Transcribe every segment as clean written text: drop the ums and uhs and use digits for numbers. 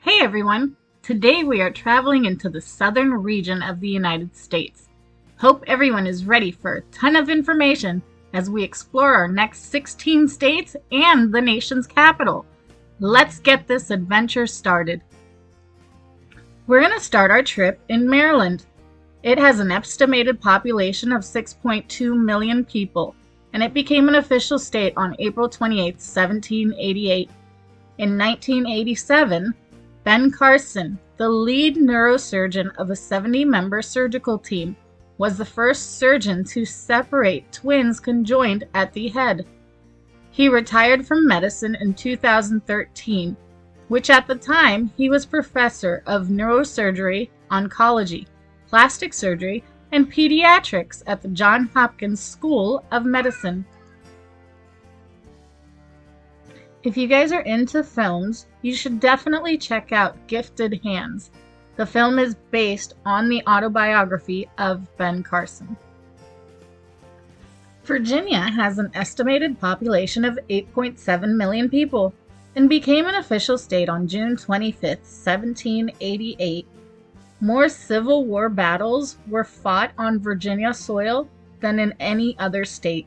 Hey everyone! Today we are traveling into the southern region of the United States. Hope everyone is ready for a ton of information as we explore our next 16 states and the nation's capital. Let's get this adventure started. We're going to start our trip in Maryland. It has an estimated population of 6.2 million people, and it became an official state on April 28, 1788. In 1987, Ben Carson, the lead neurosurgeon of a 70-member surgical team, was the first surgeon to separate twins conjoined at the head. He retired from medicine in 2013, which at the time he was professor of neurosurgery, oncology, plastic surgery, and pediatrics at the Johns Hopkins School of Medicine. If you guys are into films, you should definitely check out Gifted Hands. The film is based on the autobiography of Ben Carson. Virginia has an estimated population of 8.7 million people and became an official state on June 25, 1788. More Civil War battles were fought on Virginia soil than in any other state.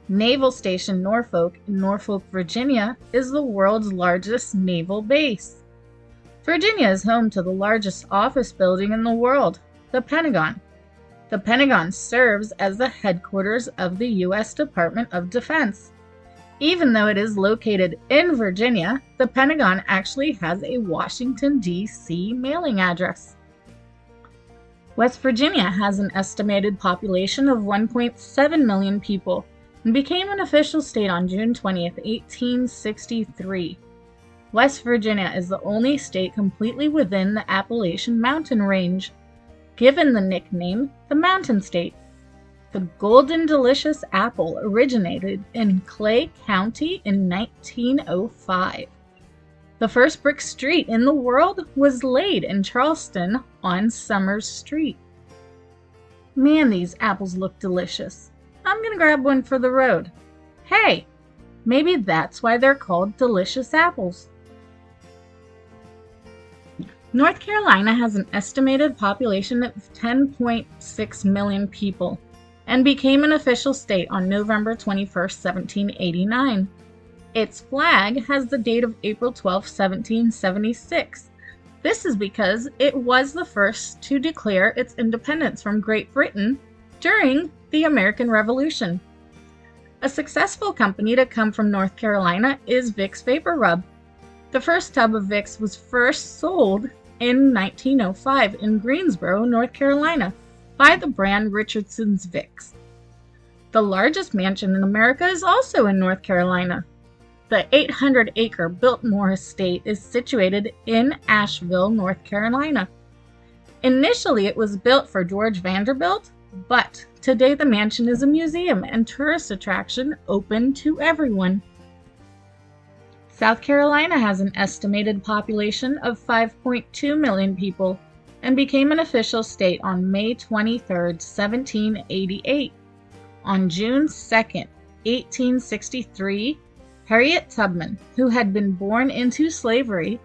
Naval Station Norfolk in Norfolk, Virginia is the world's largest naval base. Virginia is home to the largest office building in the world, the Pentagon. The Pentagon serves as the headquarters of the U.S. Department of Defense. Even though it is located in Virginia, the Pentagon actually has a Washington, D.C. mailing address. West Virginia has an estimated population of 1.7 million people and became an official state on June 20, 1863. West Virginia is the only state completely within the Appalachian Mountain Range, given the nickname the Mountain State. The Golden Delicious apple originated in Clay County in 1905. The first brick street in the world was laid in Charleston on Summers Street. Man, these apples look delicious. I'm gonna grab one for the road. Hey, maybe that's why they're called delicious apples. North Carolina has an estimated population of 10.6 million people and became an official state on November 21, 1789. Its flag has the date of April 12, 1776. This is because it was the first to declare its independence from Great Britain during the American Revolution. A successful company to come from North Carolina is Vicks Vapor Rub. The first tub of Vicks was first sold in 1905 in Greensboro, North Carolina, by the brand Richardson's Vicks. The largest mansion in America is also in North Carolina. The 800-acre Biltmore Estate is situated in Asheville, North Carolina. Initially, it was built for George Vanderbilt, but today the mansion is a museum and tourist attraction open to everyone. South Carolina has an estimated population of 5.2 million people and became an official state on May 23, 1788. On June 2, 1863, Harriet Tubman, who had been born into slavery,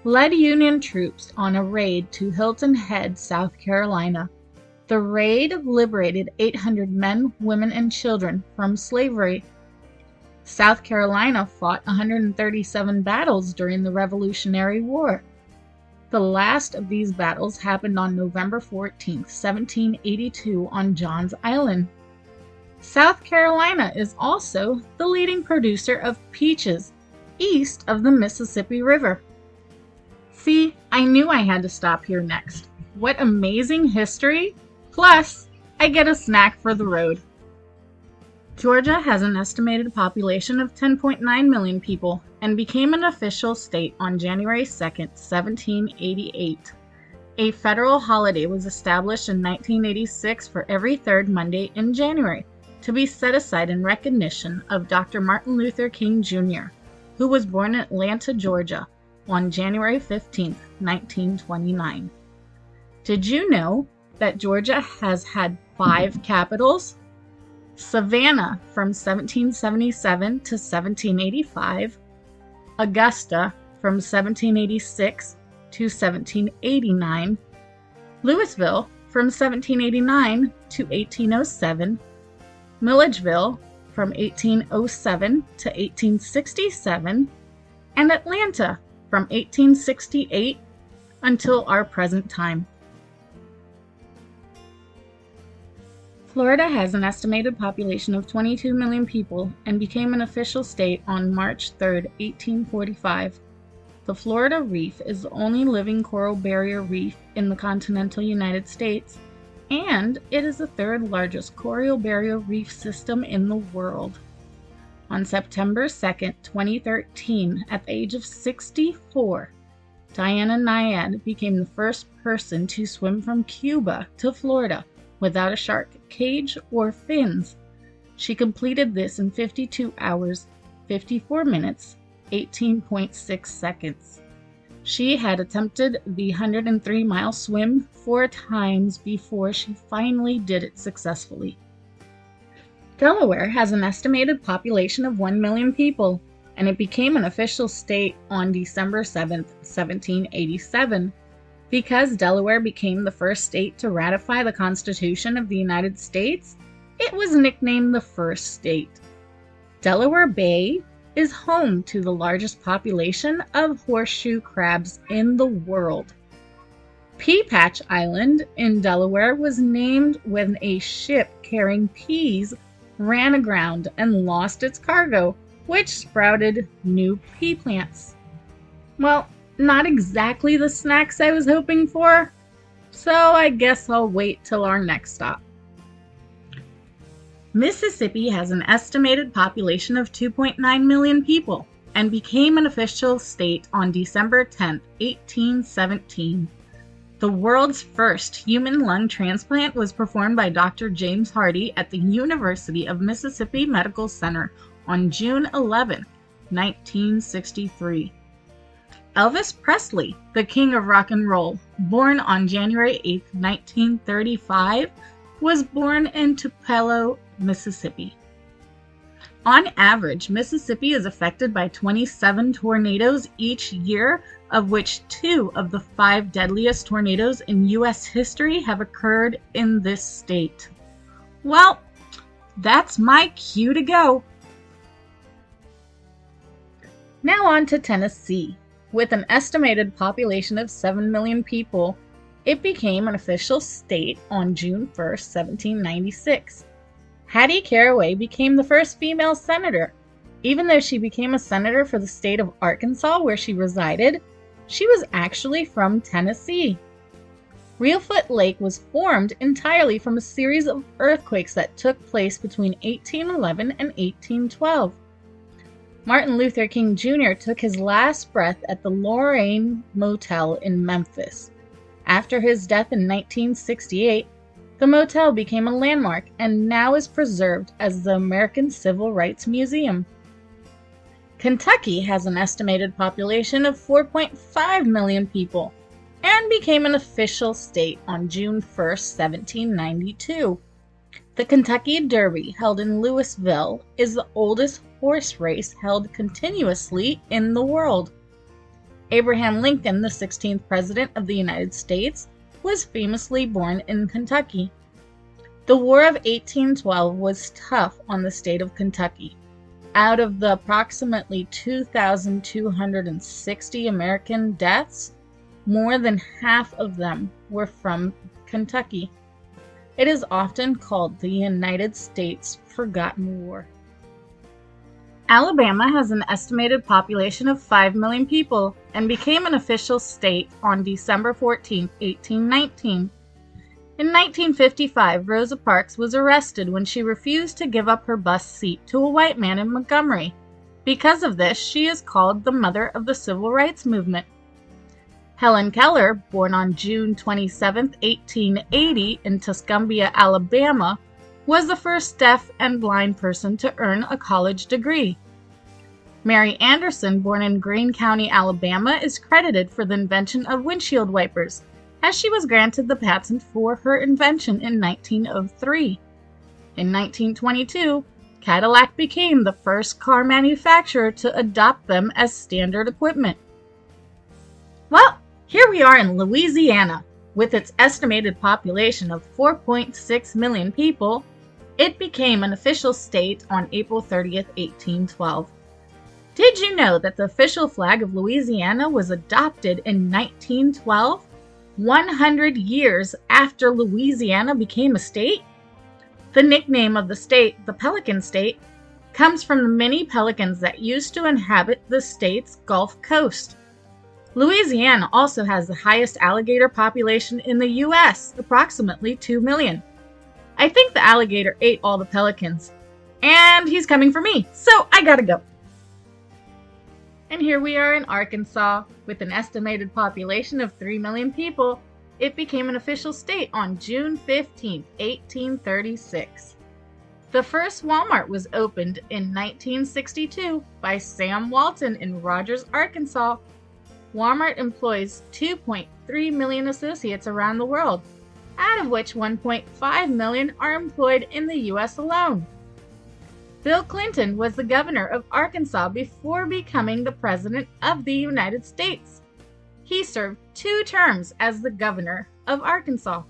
led Union troops on a raid to Hilton Head, South Carolina. The raid liberated 800 men, women, and children from slavery. South Carolina fought 137 battles during the Revolutionary War. The last of these battles happened on November 14, 1782 on Johns Island. South Carolina is also the leading producer of peaches east of the Mississippi River. See, I knew I had to stop here next. What amazing history! Plus, I get a snack for the road. Georgia has an estimated population of 10.9 million people and became an official state on January 2, 1788. A federal holiday was established in 1986 for every third Monday in January to be set aside in recognition of Dr. Martin Luther King Jr., who was born in Atlanta, Georgia on January 15, 1929. Did you know that Georgia has had 5 capitals? Savannah from 1777 to 1785, Augusta from 1786 to 1789, Louisville from 1789 to 1807, Milledgeville from 1807 to 1867, and Atlanta from 1868 until our present time. Florida has an estimated population of 22 million people and became an official state on March 3, 1845. The Florida Reef is the only living coral barrier reef in the continental United States, and it is the third largest coral barrier reef system in the world. On September 2, 2013, at the age of 64, Diana Nyad became the first person to swim from Cuba to Florida without a shark cage or fins. She completed this in 52 hours, 54 minutes, 18.6 seconds. She had attempted the 103-mile swim 4 times before she finally did it successfully. Delaware has an estimated population of 1 million people, and it became an official state on December 7, 1787. Because Delaware became the first state to ratify the Constitution of the United States, it was nicknamed the First State. Delaware Bay is home to the largest population of horseshoe crabs in the world. Pea Patch Island in Delaware was named when a ship carrying peas ran aground and lost its cargo, which sprouted new pea plants. Well, not exactly the snacks I was hoping for, so I guess I'll wait till our next stop. Mississippi has an estimated population of 2.9 million people and became an official state on December 10, 1817. The world's first human lung transplant was performed by Dr. James Hardy at the University of Mississippi Medical Center on June 11, 1963. Elvis Presley, the king of rock and roll, born on January 8, 1935, was born in Tupelo, Mississippi. On average, Mississippi is affected by 27 tornadoes each year, of which 2 of the 5 deadliest tornadoes in U.S. history have occurred in this state. Well, that's my cue to go. Now on to Tennessee. With an estimated population of 7 million people, it became an official state on June 1, 1796. Hattie Caraway became the first female senator. Even though she became a senator for the state of Arkansas where she resided, she was actually from Tennessee. Reelfoot Lake was formed entirely from a series of earthquakes that took place between 1811 and 1812. Martin Luther King Jr. took his last breath at the Lorraine Motel in Memphis. After his death in 1968, the motel became a landmark and now is preserved as the American Civil Rights Museum. Kentucky has an estimated population of 4.5 million people and became an official state on June 1, 1792. The Kentucky Derby, held in Louisville, is the oldest horse race held continuously in the world. Abraham Lincoln, the 16th President of the United States, was famously born in Kentucky. The War of 1812 was tough on the state of Kentucky. Out of the approximately 2,260 American deaths, more than half of them were from Kentucky. It is often called the United States' Forgotten War. Alabama has an estimated population of 5 million people and became an official state on December 14, 1819. In 1955, Rosa Parks was arrested when she refused to give up her bus seat to a white man in Montgomery. Because of this, she is called the mother of the Civil Rights Movement. Helen Keller, born on June 27, 1880 in Tuscumbia, Alabama, was the first deaf and blind person to earn a college degree. Mary Anderson, born in Greene County, Alabama, is credited for the invention of windshield wipers, as she was granted the patent for her invention in 1903. In 1922, Cadillac became the first car manufacturer to adopt them as standard equipment. Here we are in Louisiana. With its estimated population of 4.6 million people, it became an official state on April 30th, 1812. Did you know that the official flag of Louisiana was adopted in 1912, 100 years after Louisiana became a state? The nickname of the state, the Pelican State, comes from the many pelicans that used to inhabit the state's Gulf Coast. Louisiana also has the highest alligator population in the U.S., approximately 2 million. I think the alligator ate all the pelicans, and he's coming for me, so I gotta go. And here we are in Arkansas. With an estimated population of 3 million people, it became an official state on June 15, 1836. The first Walmart was opened in 1962 by Sam Walton in Rogers, Arkansas. Walmart employs 2.3 million associates around the world, out of which 1.5 million are employed in the U.S. alone. Bill Clinton was the governor of Arkansas before becoming the President of the United States. He served 2 terms as the governor of Arkansas.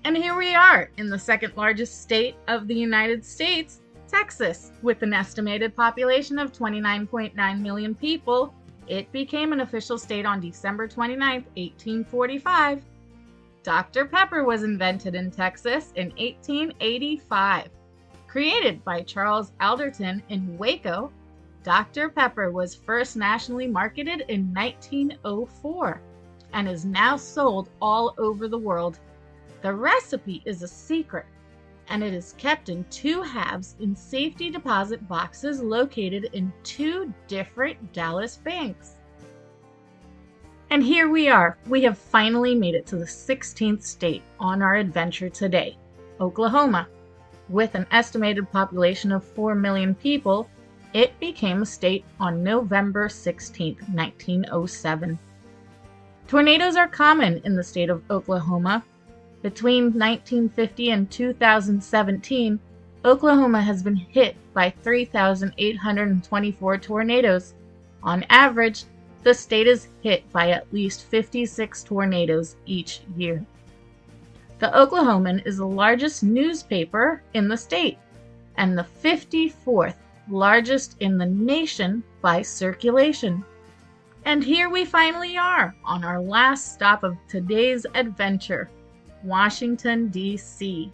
And here we are in the second largest state of the United States, Texas. With an estimated population of 29.9 million people, it became an official state on December 29, 1845. Dr. Pepper was invented in Texas in 1885. Created by Charles Alderton in Waco, Dr. Pepper was first nationally marketed in 1904 and is now sold all over the world. The recipe is a secret, and it is kept in 2 halves in safety deposit boxes located in 2 different Dallas banks. And here we are. We have finally made it to the 16th state on our adventure today, Oklahoma. With an estimated population of 4 million people, it became a state on November 16, 1907. Tornadoes are common in the state of Oklahoma. Between 1950 and 2017, Oklahoma has been hit by 3,824 tornadoes. On average, the state is hit by at least 56 tornadoes each year. The Oklahoman is the largest newspaper in the state and the 54th largest in the nation by circulation. And here we finally are on our last stop of today's adventure, Washington, D.C.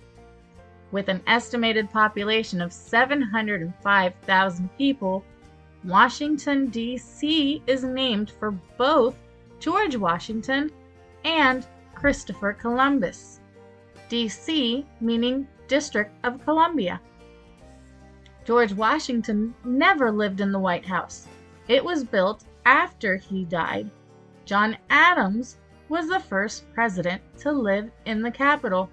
With an estimated population of 705,000 people, Washington, D.C. is named for both George Washington and Christopher Columbus. D.C. meaning District of Columbia. George Washington never lived in the White House. It was built after he died. John Adams was the first president to live in the Capitol.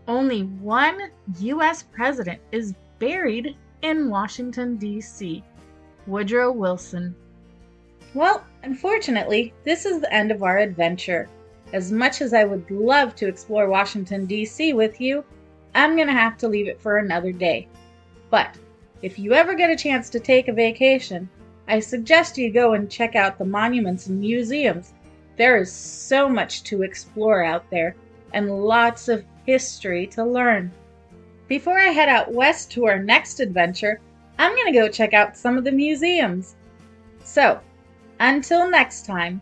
Only one U.S. president is buried in Washington, D.C., Woodrow Wilson. Well, unfortunately, this is the end of our adventure. As much as I would love to explore Washington, D.C. with you, I'm going to have to leave it for another day. But if you ever get a chance to take a vacation, I suggest you go and check out the monuments and museums. There is so much to explore out there and lots of history to learn. Before I head out west to our next adventure, I'm going to go check out some of the museums. So, until next time,